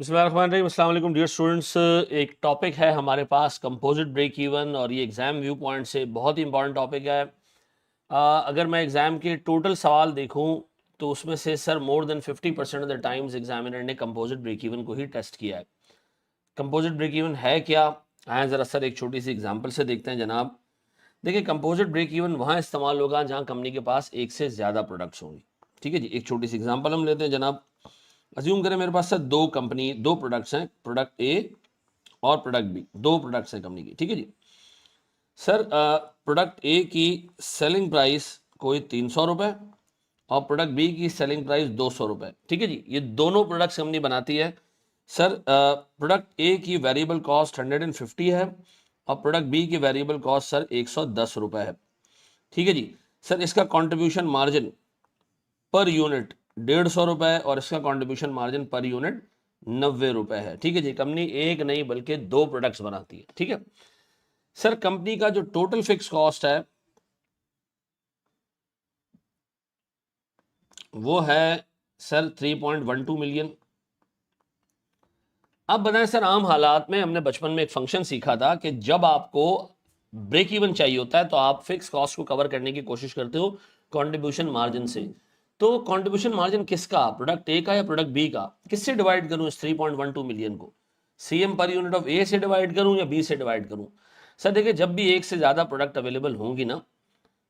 बिस्मिल्लाहिर्रहमानिर्रहीम। अस्सलाम वालेकुम डियर स्टूडेंट्स। एक टॉपिक है हमारे पास कंपोजिट ब्रेक इवन, और ये एग्ज़ाम व्यू पॉइंट से बहुत ही इंपॉर्टेंट टॉपिक है। अगर मैं एग्ज़ाम के टोटल सवाल देखूं तो उसमें से sir more than 50% of the times examiner ने कंपोजिट ब्रेक इवन को ही टेस्ट किया है। कंपोजिट ब्रेक इवन है क्या? आए ज़रा सर एक छोटी सी एग्जाम्पल से देखते हैं जनाब। देखिए, कंपोजिट ब्रेक इवन वहाँ इस्तेमाल होगा जहाँ कंपनी के पास एक से ज़्यादा प्रोडक्ट्स होंगी। ठीक है जी, एक छोटी सी एग्जाम्पल हम लेते हैं जनाब। अज्यूम करें मेरे पास सर दो प्रोडक्ट्स हैं, प्रोडक्ट ए और प्रोडक्ट बी। दो प्रोडक्ट्स हैं कंपनी की। ठीक है जी सर, प्रोडक्ट ए की सेलिंग प्राइस कोई 300 रुपये और प्रोडक्ट बी की सेलिंग प्राइस 200 रुपये। ठीक है जी, ये दोनों प्रोडक्ट्स कंपनी बनाती है। सर प्रोडक्ट ए की वेरिएबल कॉस्ट 150 है और प्रोडक्ट बी की वेरिएबल कॉस्ट सर 110 रुपये है। ठीक है जी सर, इसका कंट्रीब्यूशन मार्जिन पर यूनिट 150 रुपये और इसका कंट्रीब्यूशन मार्जिन पर यूनिट 90 रुपये है। ठीक है जी, कंपनी एक नहीं बल्कि दो प्रोडक्ट्स बनाती है। ठीक है सर, कंपनी का जो टोटल फिक्स कॉस्ट है वो है सर 3.12 मिलियन। अब बताएं सर, आम हालात में हमने बचपन में एक फंक्शन सीखा था कि जब आपको ब्रेक इवन चाहिए होता है तो आप फिक्स कॉस्ट को कवर करने की कोशिश करते हो कंट्रीब्यूशन मार्जिन से। तो कंट्रीब्यूशन मार्जिन किसका, प्रोडक्ट ए का या प्रोडक्ट बी का? किससे डिवाइड करूं इस 3.12 मिलियन को? सीएम पर यूनिट ऑफ ए से डिवाइड करूं या बी से डिवाइड करूं? सर देखिए, जब भी एक से ज्यादा प्रोडक्ट अवेलेबल होंगी ना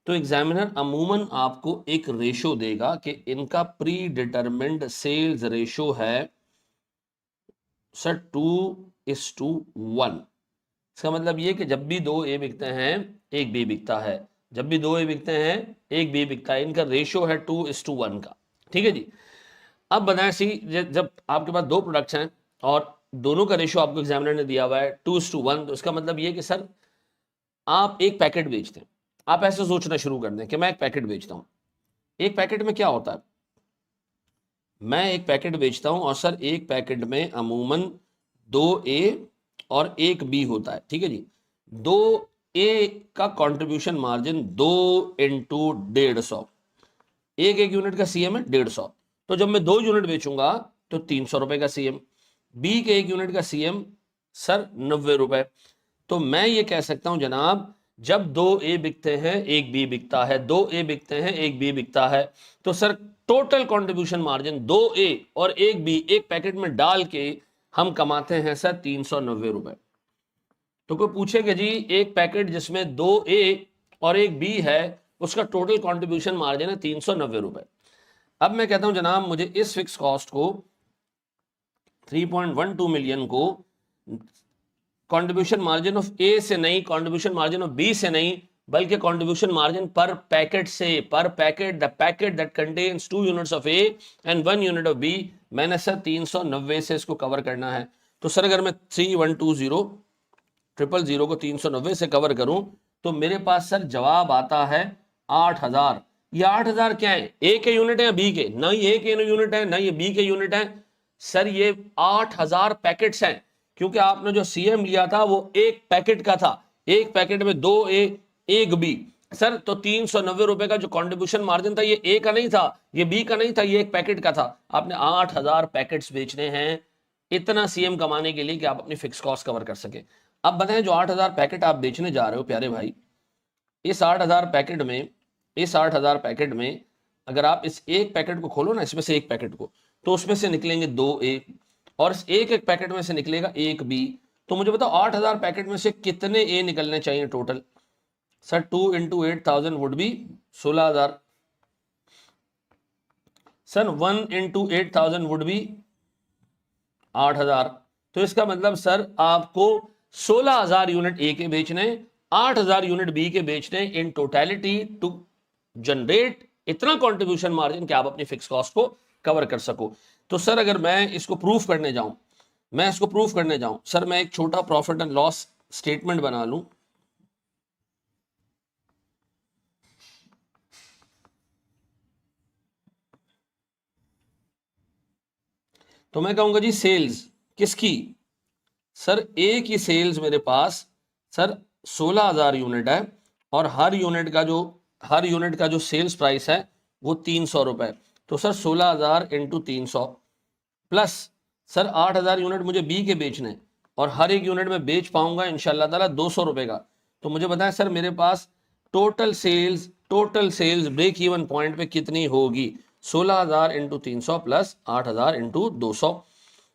तो एग्जामिनर अमूमन आपको एक रेशो देगा कि इनका प्री डिटरमिन्ड सेल्स रेशो है सर 2:1। इसका मतलब ये कि जब भी दो ए बिकते हैं एक बी बिकता है, जब भी दो ए बिकते हैं एक बी बिकता है, इनका रेशियो है 2:1 का। ठीक है जी, अब बताएं सी, जब आपके पास दो प्रोडक्ट्स हैं और दोनों का रेशियो आपको एग्जामिनर ने दिया हुआ है 2:1, तो इसका मतलब ये कि सर आप एक पैकेट बेचते हैं। आप ऐसे सोचना शुरू कर दें कि मैं एक पैकेट बेचता हूं। एक पैकेट में क्या होता है? मैं एक पैकेट बेचता हूं और सर एक पैकेट में अमूमन 2 ए और 1 बी होता है। ठीक है जी, 2 ए का कंट्रीब्यूशन मार्जिन 2 × 150। एक यूनिट का सीएम है 150, तो जब मैं 2 यूनिट बेचूंगा तो 300 रुपए का सीएम। बी के एक यूनिट का सीएम सर 90 रुपए। तो मैं ये कह सकता हूं जनाब, जब 2 ए बिकते हैं एक बी बिकता है, 2 ए बिकते हैं एक बी बिकता है, तो सर टोटल कंट्रीब्यूशन मार्जिन 2 ए और 1 बी एक पैकेट में डाल के हम कमाते हैं सर 390 रुपए। तो कोई पूछेगा जी एक पैकेट जिसमें 2 ए और 1 बी है उसका टोटल कंट्रीब्यूशन मार्जिन है 390 रुपए। अब मैं कहता हूं जनाब, मुझे इस फिक्स कॉस्ट को 3.12 मिलियन को कंट्रीब्यूशन मार्जिन ऑफ ए से नहीं, कंट्रीब्यूशन मार्जिन ऑफ बी से नहीं, बल्कि कंट्रीब्यूशन मार्जिन पर पैकेट से, पर packet, the packet that contains 2 units of A and 1 unit of B, मैंने सर 390 से इसको कवर करना है। तो सर अगर मैं 3120 को 390 से कवर करूं तो मेरे पास सर जवाब आता है 8000। ये 8000 क्या है, ए के यूनिट है या बी के? ना ये ए के यूनिट है ना ये बी के यूनिट है सर, ये 8000 पैकेट्स हैं, क्योंकि आपने जो सीएम लिया था वो एक पैकेट का था, एक पैकेट में 2 ए 1 बी। सर तो 390 रुपए का जो कंट्रीब्यूशन मार्जिन था ये ए का नहीं था, ये बी का नहीं था, ये एक पैकेट का था। आपने 8000 पैकेट्स बेचने हैं इतना सीएम कमाने के लिए कि आप अपनी फिक्स कॉस्ट कवर कर सके। अब बताएं, जो 8000 पैकेट आप बेचने जा रहे हो प्यारे भाई, इस 8000 पैकेट में, इस 8000 पैकेट में अगर आप इस एक पैकेट को खोलो ना, इसमें से एक पैकेट को, तो उसमें से निकलेंगे 2 ए और इस एक पैकेट में से निकलेगा 1 बी। तो मुझे बताओ 8000 पैकेट में से कितने ए निकलने चाहिए total? Sir 2 × 8000 would be 16000। Sir 1 × 8000 would be 8000। तो इसका मतलब सर आपको 16000 यूनिट ए के बेचने, 8000 यूनिट बी के बेचने, इन टोटलिटी टू जनरेट इतना कंट्रीब्यूशन मार्जिन कि आप अपनी फिक्स कॉस्ट को कवर कर सको। तो सर अगर मैं इसको प्रूफ करने जाऊं, सर मैं एक छोटा प्रॉफिट एंड लॉस स्टेटमेंट बना लूं। तो मैं कहूंगा जी सेल्स किसकी? सर ए की सेल्स मेरे पास सर 16000 यूनिट है और हर यूनिट का जो सेल्स प्राइस है वो 300 रुपए। तो सर 16000 × 300 प्लस सर 8,000 यूनिट मुझे बी के बेचने हैं और हर एक यूनिट में बेच पाऊंगा इंशाल्लाह ताला 200 रुपए का। तो मुझे बताएं सर मेरे पास total sales break even point पे कितनी होगी? 16,000 इंटू 300 प्लस 8,000 इंटू 200,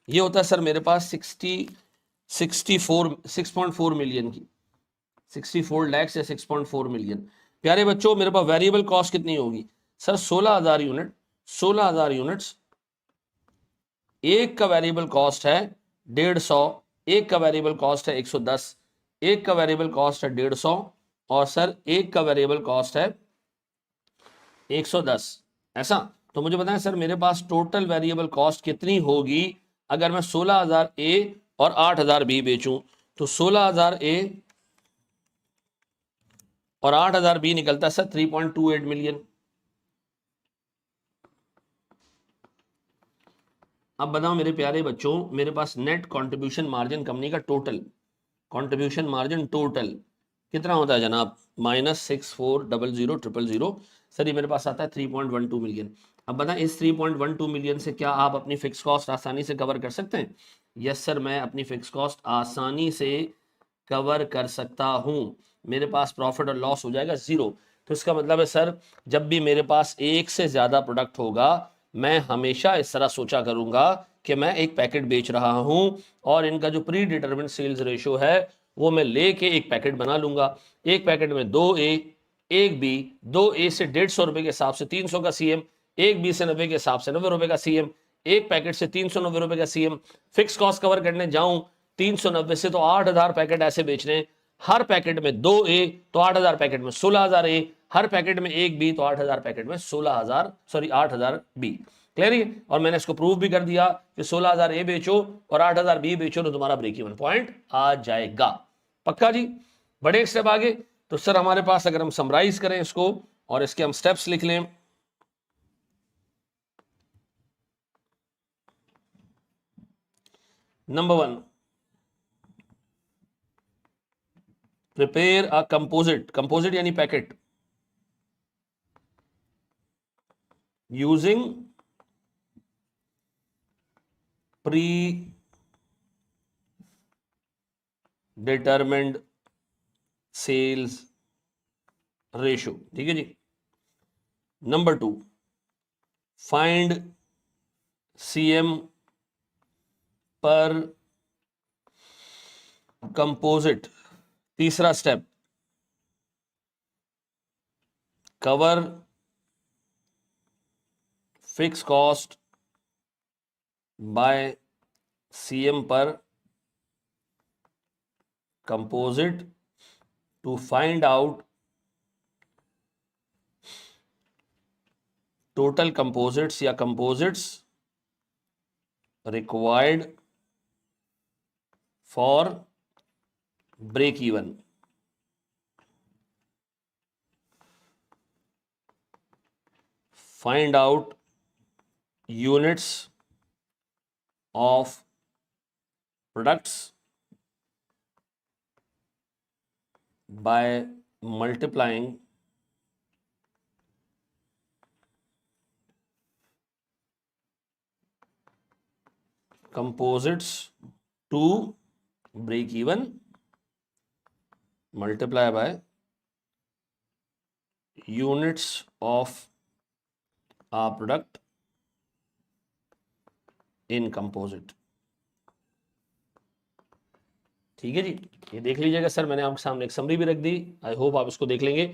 ये होता है सर मेरे पास 6.4 मिलियन की, 64 लैक्स या 6.4 मिलियन। प्यारे बच्चों मेरे पास वेरिएबल कॉस्ट कितनी होगी? सर 16,000 यूनिट, 16,000 यूनिट्स, एक का वेरिएबल कॉस्ट है 150, एक का वेरिएबल कॉस्ट है 110, एक का वेरिएबल कॉस्ट है 150 और सर एक का वेरिएबल कॉस्ट है 110। ऐसा तो मुझे बताएं सर मेरे पास टोटल वेरिएबल कॉस्ट कितनी होगी अगर मैं 16,000 ए और 8,000 बी बेचूं? तो 16,000 ए और 8,000 बी निकलता है सर 3.28 मिलियन। अब बताओ मेरे प्यारे बच्चों मेरे पास नेट कंट्रीब्यूशन मार्जिन कंपनी का टोटल कंट्रीब्यूशन मार्जिन टोटल कितना होता है जनाब? -64000000। सर ये मेरे पास आता है 3.12 मिलियन। अब बताएं इस 3.12 मिलियन से क्या आप अपनी फिक्स कॉस्ट आसानी से कवर कर सकते हैं? यस सर मैं अपनी फिक्स कॉस्ट आसानी से कवर कर सकता हूं। मेरे पास प्रॉफिट और लॉस हो जाएगा 0। तो इसका मतलब है सर जब भी मेरे पास एक से ज्यादा प्रोडक्ट होगा मैं हमेशा इस तरह सोचा करूंगा कि मैं एक पैकेट बेच रहा हूं और इनका जो प्री डिटरमिन्ड सेल्स रेशियो है वो मैं लेके एक पैकेट बना लूंगा। एक पैकेट में 2 ए, एक बी, 2 ए से 150 रुपए के हिसाब से 300 का सीएम, एक बी से 90 के हिसाब से 90 रुपए का सीएम, एक पैकेट से 390 रुपए का सीएम। फिक्स कॉस्ट कवर करने जाऊं 390 से तो 8,000 पैकेट ऐसे बेचने, हर पैकेट में 2 ए तो 8,000 पैकेट में 16,000 ए, हर पैकेट में एक बी तो 8,000 पैकेट में 8,000 बी। क्लियर है? और मैंने इसको प्रूव भी कर दिया कि 16,000 ए बेचो और 8,000 बी बेचो तो तुम्हारा ब्रेक इवन पॉइंट आ जाएगा। पक्का जी? बड़े एक स्टेप आगे। तो सर हमारे पास अगर हम समराइज करें इसको और इसके हम स्टेप्स लिख लें, नंबर 1 प्रिपेयर अ कंपोजिट यानी packet using pre-determined sales ratio। ठीक है जी। Number 2 find CM per composite. तीसरा step cover fix cost by CM per composite to find out total composites या composites required for break even. Find out units of products by multiplying composites to break even multiply by units of a product in composite. ठीक है जी, ये देख लीजिएगा sir मैंने आपके सामने एक समरी भी रख दी, आई होप आप इसको देख लेंगे।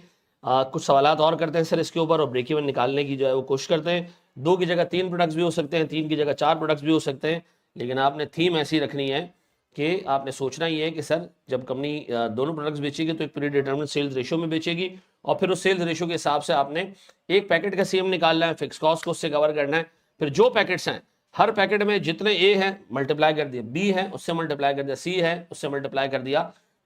कुछ सवालात और करते हैं सर इसके ऊपर और ब्रेक इवन निकालने की जो है वो कोशिश करते हैं। 2 की जगह 3 प्रोडक्ट्स भी हो सकते हैं, 3 की जगह 4 प्रोडक्ट्स भी हो सकते हैं, लेकिन आपने थीम ऐसी रखनी है कि आपने सोचना ही है कि सर जब कंपनी दोनों प्रोडक्ट्स बेचेगी तो एक प्री डिटरमिन्ड सेल्स रेशियो में बेचेगी और फिर उस सेल्स रेशियो के हिसाब से आपने एक पैकेट का सीएम निकालना है, फिक्स कॉस्ट को उससे कवर करना है। फिर जो पैकेट्स हैं हर पैकेट में जितने ए हैं मल्टीप्लाई कर दिया, बी है उससे मल्टीप्लाई कर दिया, सी है उससे मल्टीप्लाई कर दिया।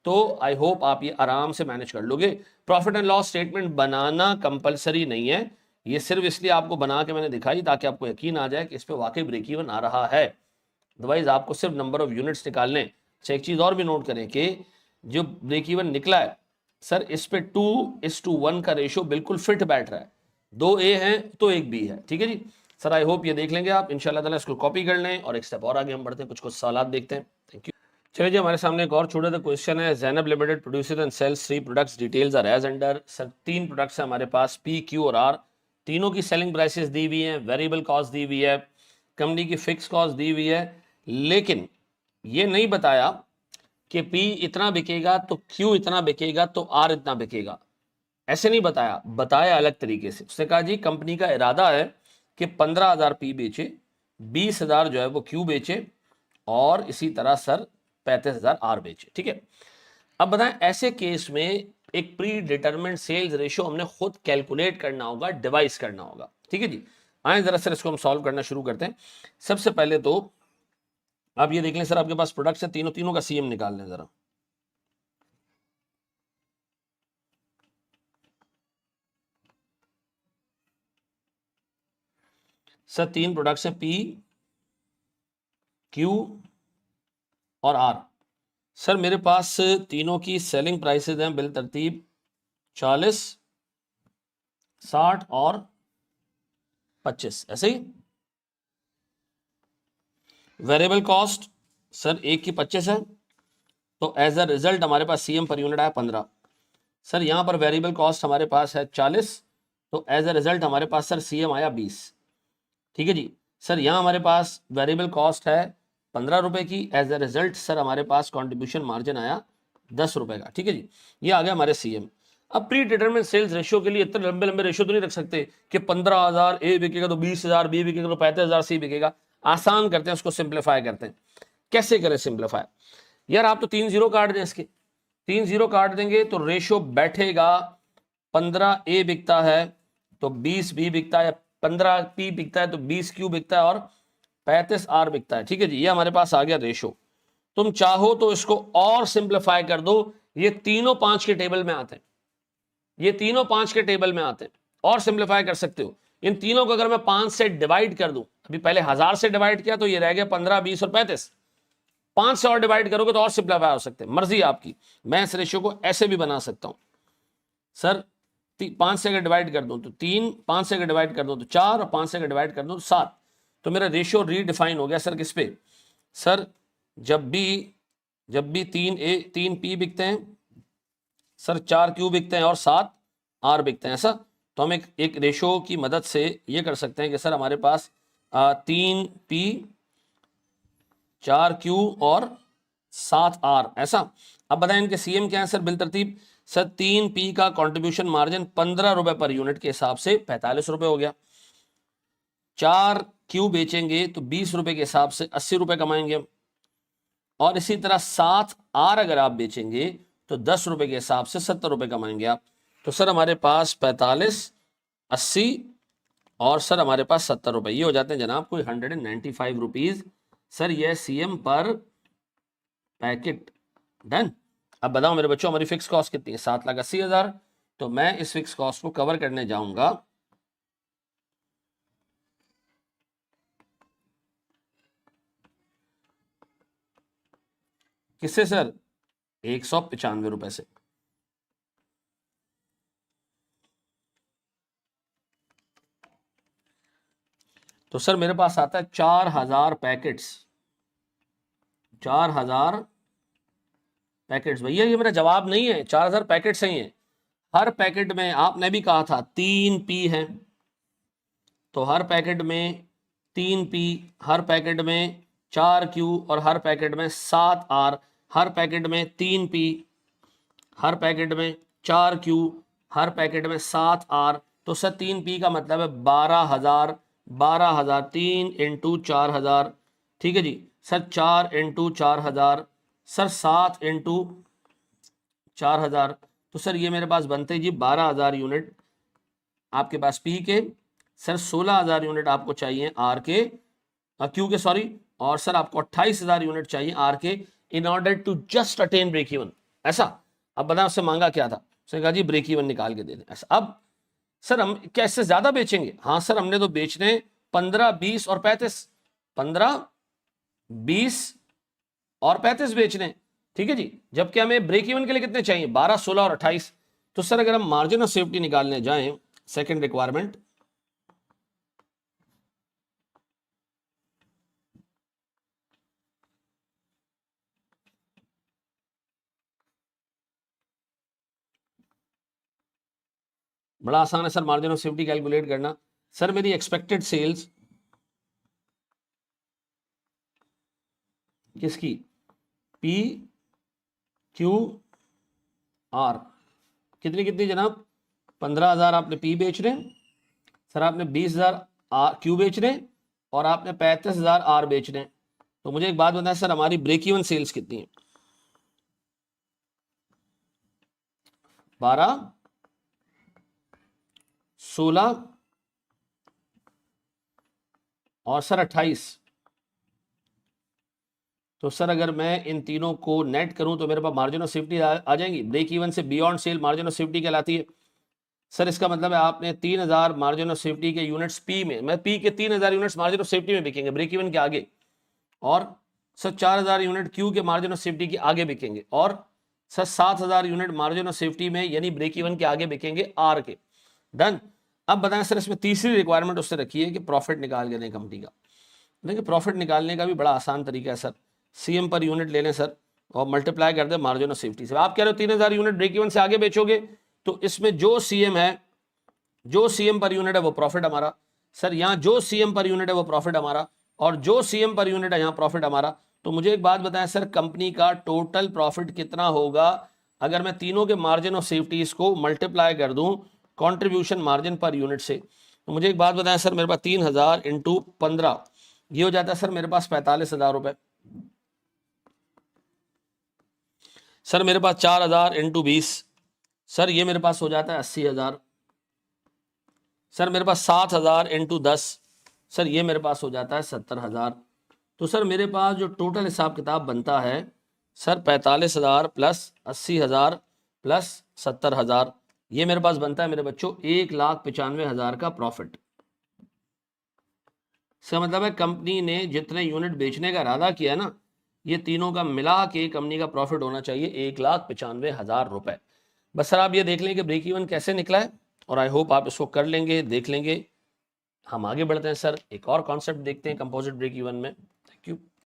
तो आई होप आप ये आराम से मैनेज कर लोगे। Profit and loss statement banana compulsory नहीं है, ये सिर्फ इसलिए आपको बना के मैंने दिखाई ताकि आपको यकीन आ जाए कि इस पे वाकई ब्रेक इवन आ रहा है। अदरवाइज आपको सिर्फ नंबर ऑफ यूनिट्स निकालने। अच्छा एक चीज और भी नोट करें कि जो ब्रेक इवन निकला है सर इस पे 2:1 का रेशियो बिल्कुल फिट बैठ रहा है, 2 ए हैं तो 1 बी है। ठीक है जी। सर आई होप ये देख लेंगे आप, इंशाल्लाह ताला इसको कॉपी कर लें और एक स्टेप और आगे हम बढ़ते हैं, कुछ सवाल देखते हैं। Thank you. चलिए जी, हमारे सामने एक और छोटा सा क्वेश्चन है। Zainab limited produces and sells 3 products, details are as under. Sir 3 products है हमारे पास, पी, क्यू और आर। तीनों की सेलिंग प्राइसेस दी हुई हैं, वेरिएबल कॉस्ट दी हुई है, कंपनी की फिक्स कॉस्ट दी हुई है, लेकिन ये नहीं बताया कि पी इतना बिकेगा तो क्यू इतना बिकेगा तो आर इतना बिकेगा। ऐसे नहीं बताया, बताया अलग तरीके से। उसने कहा जी कंपनी का इरादा है कि 15,000 पी बेचे, 20,000 जो है वो क्यू बेचे और इसी तरह सर 35,000 आर बेचे। ठीक है, अब बताएं ऐसे केस में एक प्री डिटरमिनेड सेल्स रेशियो हमने खुद कैलकुलेट करना होगा, डिवाइस करना होगा। ठीक है जी, आए जरा सर इसको हम सॉल्व करना शुरू करते हैं। सबसे पहले तो आप ये देख लें सर, आपके पास प्रोडक्ट्स है, तीनों का सीएम निकाल लें जरा। सर 3 प्रोडक्ट्स हैं, पी, क्यू और आर। सर मेरे पास तीनों की सेलिंग प्राइसेस हैं बिल तरतीब 40, 60 और 25, ऐसे ही। वेरिएबल कॉस्ट सर एक की 25 है, तो एज अ रिजल्ट हमारे पास सीएम पर यूनिट आया 15। सर यहाँ पर वेरिएबल कॉस्ट हमारे पास है 40, तो एज अ रिजल्ट हमारे पास सर सीएम आया 20। ठीक है जी, सर यहाँ हमारे पास वेरिएबल कॉस्ट है 15 रुपए की, एज अ रिजल्ट सर हमारे पास कॉन्ट्रीब्यूशन मार्जिन आया 10 रुपए का। ठीक है जी, ये आ गया हमारे सीएम। अब प्री डिटरमिनेड सेल्स रेशियो के लिए इतने लंबे लंबे रेशियो तो नहीं रख सकते कि 15,000 ए बिकेगा तो 20,000 बी बिकेगा तो 35,000 सी बिकेगा। आसान करते हैं, उसको सिंप्लीफाई करते हैं। कैसे करें सिंप्लीफाई? यार आप तो 3 जीरो काट दें, इसके 3 जीरो काट देंगे तो रेशियो बैठेगा 15 ए बिकता है तो 20 बी बिकता है, 15 पी बिकता है तो 20 क्यू बिकता है और 35 आर बिकता है। ठीक है जी, ये हमारे पास आ गया रेशो। तुम चाहो तो इसको और सिंप्लीफाई कर दो, ये तीनों 5 के टेबल में आते हैं, ये तीनों 5 के टेबल में आते हैं, और सिंप्लीफाई कर सकते हो। इन तीनों को अगर मैं 5 से डिवाइड कर दूं, अभी पहले 1000 से डिवाइड किया तो ये रह गया 15, 20 और 35। 5 से और डिवाइड करोगे तो और सिंप्लीफाई हो सकते हैं, मर्जी आपकी। मैं इस रेशियो को ऐसे भी बना सकता हूं सर, 5 से अगर डिवाइड कर दूं तो 3, 5 से अगर डिवाइड कर दूं तो 4 और 5 से अगर डिवाइड कर दूं तो 7। तो मेरा रेशियो रीडिफाइन हो गया सर किस पे? सर जब भी 3 पी बिकते हैं सर, 4 क्यू बिकते हैं और 7 आर बिकते हैं, ऐसा। तो हम एक रेशियो की मदद से ये कर सकते हैं कि सर हमारे पास 3 पी, 4 क्यू और 7 आर, ऐसा। अब बताएं इनके सीएम क्या है सर बिल तरतीब? सर 3 पी का कंट्रीब्यूशन मार्जिन 15 रुपए पर यूनिट के हिसाब से 45 रुपए हो गया। 4 क्यू बेचेंगे तो 20 रुपए के हिसाब से 80 रुपए कमाएंगे हम। और इसी तरह 7 आर अगर आप बेचेंगे तो 10 रुपए के हिसाब से 70 रुपए कमाएंगे आप। तो सर हमारे पास 45, 80 और सर हमारे पास 70 रुपए, ये हो जाते हैं जनाब कोई 195 रुपीज। सर ये सीएम पर पैकेट। डन। अब बताओ मेरे बच्चों, हमारी फिक्स कॉस्ट कितनी है? 7,80,000। तो मैं इस फिक्स कॉस्ट को कवर करने जाऊंगा किससे सर? 195 रुपए से। तो सर मेरे पास आता है 4,000 पैकेट्स, 4,000 पैकेट्स। भैया ये मेरा जवाब नहीं है, 4,000 पैकेट्स ही हैं। हर पैकेट में आपने भी कहा था 3 पी है, तो हर पैकेट में 3 पी, हर पैकेट में 4 क्यू और हर पैकेट में 7 आर, हर पैकेट में 3 पी, हर पैकेट में 4 क्यू, हर पैकेट में 7 आर। तो सर 3 पी का मतलब है 12,000, 12,000 3 इंटू 4,000। ठीक है जी सर, 4 इंटू 4,000, सर 7 इंटू 4,000। तो सर ये मेरे पास बनते जी 12,000 यूनिट आपके पास पी के। सर 16,000 यूनिट आपको चाहिए आर के, क्यू के सॉरी, और सर आपको 28,000 यूनिट चाहिए आर के in order to just attain break even, ऐसा। अब बताओ उससे मांगा क्या था? उसने कहा जी ब्रेक इवन निकाल के दे दें, ऐसा। अब सर हम क्या इससे ज्यादा बेचेंगे? हाँ सर, हमने तो बेचने 15, 20 और 35, 15, 20 और 35 बेचने। ठीक है जी, जबकि हमें ब्रेक इवन के लिए कितने चाहिए? 12, 16 और 28। तो सर अगर हम मार्जिन ऑफ सेफ्टी निकालने जाएं, सेकंड रिक्वायरमेंट, बड़ा आसान है sir margin of safety calculate करना। सर मेरी एक्सपेक्टेड सेल्स किसकी, पी क्यू आर, कितनी कितनी जनाब, 15,000 आपने पी बेच रहे हैं सर, आपने 20,000 क्यू बेच रहे हैं और आपने 35,000 आर बेच रहे हैं। तो मुझे एक बात बताएं सर, हमारी ब्रेक इवन सेल्स कितनी है? 12, 16 और सर 28। तो सर अगर मैं इन तीनों को नेट करूं तो मेरे पास मार्जिन ऑफ सेफ्टी आ जाएंगी। ब्रेक इवन से beyond sale margin of safety कहलाती है। सर इसका मतलब है आपने 3,000 मार्जिन ऑफ सेफ्टी के यूनिट्स पी में, मैं पी के 3,000 यूनिट्स मार्जिन ऑफ सेफ्टी में बिकेंगे ब्रेक इवन के आगे, और सर 4,000 यूनिट क्यू के मार्जिन ऑफ सेफ्टी के आगे बिकेंगे, और sir 7,000 unit margin of safety में यानी ब्रेक इवन के आगे बिकेंगे आर के। डन। अब बताएं सर इसमें तीसरी रिक्वायरमेंट उससे रखी है कि प्रॉफिट निकाल के दें कंपनी का। देखिए प्रॉफिट निकालने का भी बड़ा आसान तरीका है सर, सीएम पर यूनिट ले लें सर और मल्टीप्लाई कर दें मार्जिन ऑफ सेफ्टी से। आप कह रहे हो 3,000 यूनिट ब्रेक इवन से आगे बेचोगे, तो इसमें जो सीएम है, जो सीएम पर यूनिट है वो प्रॉफिट हमारा। सर यहाँ जो सीएम पर यूनिट है वो प्रॉफिट हमारा, और जो सीएम पर यूनिट है यहाँ प्रॉफिट हमारा। तो मुझे एक बात बताएं सर, कंपनी का टोटल प्रॉफिट कितना होगा अगर मैं तीनों के मार्जिन ऑफ सेफ्टीज को मल्टीप्लाई कर दूं कंट्रीब्यूशन मार्जिन पर यूनिट से? तो मुझे एक बात बताएं सर, मेरे पास 3,000 इंटू 15 ये हो जाता है सर मेरे पास 45,000 रुपए। सर मेरे पास 4,000 इंटू 20, सर ये मेरे पास हो जाता है 80,000। सर मेरे पास 7,000 इंटू 10, सर ये मेरे पास हो जाता है 70,000। तो सर मेरे पास जो टोटल हिसाब किताब बनता है सर 45,000 प्लस 80,000 प्लस 70,000, ये मेरे पास बनता है मेरे बच्चों 1,95,000 का प्रॉफिट। इसका मतलब है कंपनी ने जितने यूनिट बेचने का इरादा किया ना, ये तीनों का मिला के कंपनी का प्रॉफिट होना चाहिए 1,95,000 रुपए। बस सर आप ये देख लें कि ब्रेक इवन कैसे निकला है, और आई होप आप इसको कर लेंगे, देख लेंगे। हम आगे बढ़ते हैं सर, एक और कॉन्सेप्ट देखते हैं कंपोजिट ब्रेक इवन में।